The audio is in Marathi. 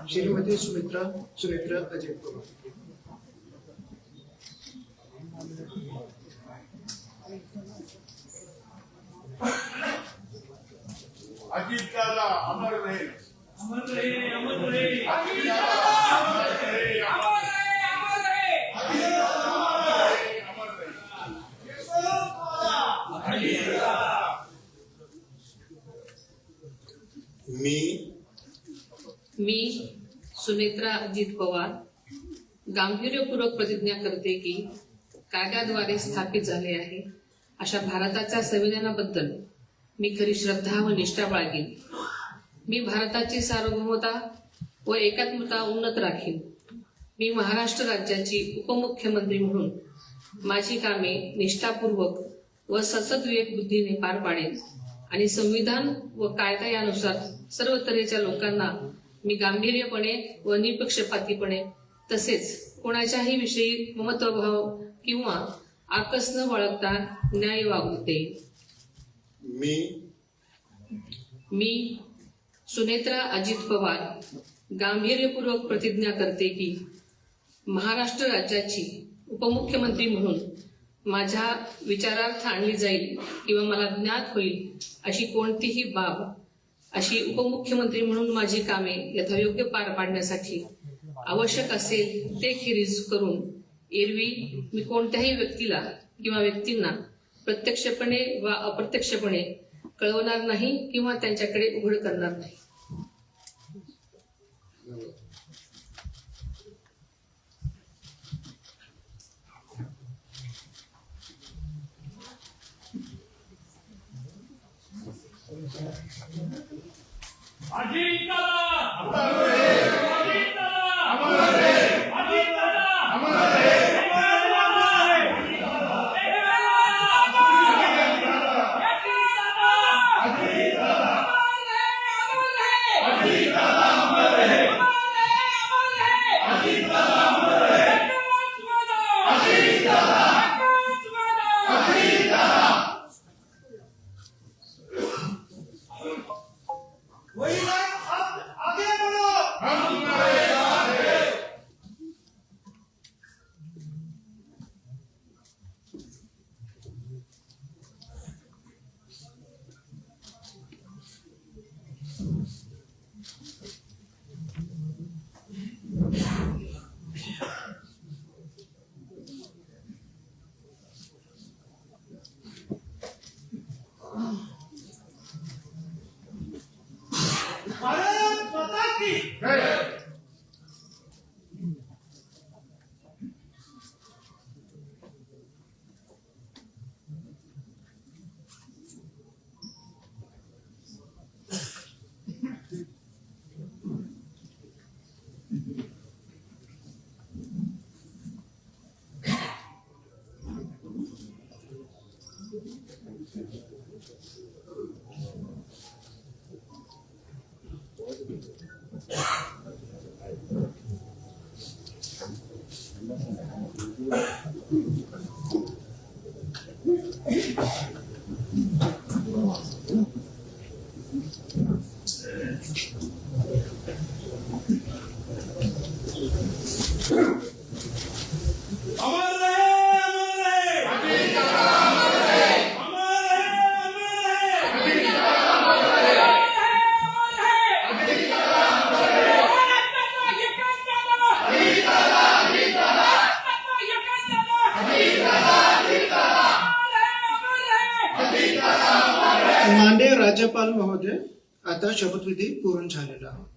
श्रीमती सुनेत्रा अजित पवार। अजित दादा अमर रहे, अमर रहे, अमर रहे। अजित दादा अमर रहे, अमर रहे, अमर रहे। अजित दादा अमर रहे, अजित दादा। मी सुनेत्रा अजित पवार गांभीर्यपूर्वक प्रतिज्ञा करते की कायद्याद्वारे स्थापित झाले आहे अशा भारताच्या संविधानाबद्दल मी खरी श्रद्धा व निष्ठा बाळगीन। मी भारताची सार्वभौमता व एकात्मता उन्नत राखीन। मी महाराष्ट्र राज्याची उपमुख्यमंत्री म्हणून माझी कामे निष्ठापूर्वक व सद्विवेक बुद्धीने पार पाडेन आणि संविधान व कायदा यानुसार सर्व तऱ्हेच्या लोकांना मी गांभीर्यपणे व निपक्षपातीपणे तसेच कोणाच्याही विषयी ममत्वभाव किंवा आकस न बाळगता न्याय वागवू देईन। मी सुनेत्रा अजित पवार गांभीर्यपूर्वक प्रतिज्ञा करते की महाराष्ट्र राज्याची उपमुख्यमंत्री म्हणून माझ्या विचारार्थ आणली जाईल किंवा मला ज्ञात होईल अशी कोणतीही बाब अशी उपमुख्यमंत्री म्हणून माझी कामे यथायोग्य पार पाडण्यासाठी आवश्यक असेल ते खेरीज करून एरवी मी कोणत्याही व्यक्तीला किंवा व्यक्तींना प्रत्यक्षपणे वा अप्रत्यक्षपणे कळवणार नाही किंवा त्यांच्याकडे उघड करणार नाही। अजित दादा अमर रहे, अजित दादा अमर रहे, अजित दादा अमर रहे। आगे बढ़ो, हम तुम्हारे साथ हैं। भारत माता की जय। अमर रहे, अमर रहे। अजित दादा अमर रहे, अमर रहे, अमर रहे। अजित दादा अमर रहे, अजित दादा अमर रहे। अजित दादा, अजित दादा, अजित दादा, अजित दादा, अजित दादा, अजित दादा अमर रहे। माननीय राज्यपाल महोदय, आता शपथविधी पूर्ण झालेला आहे।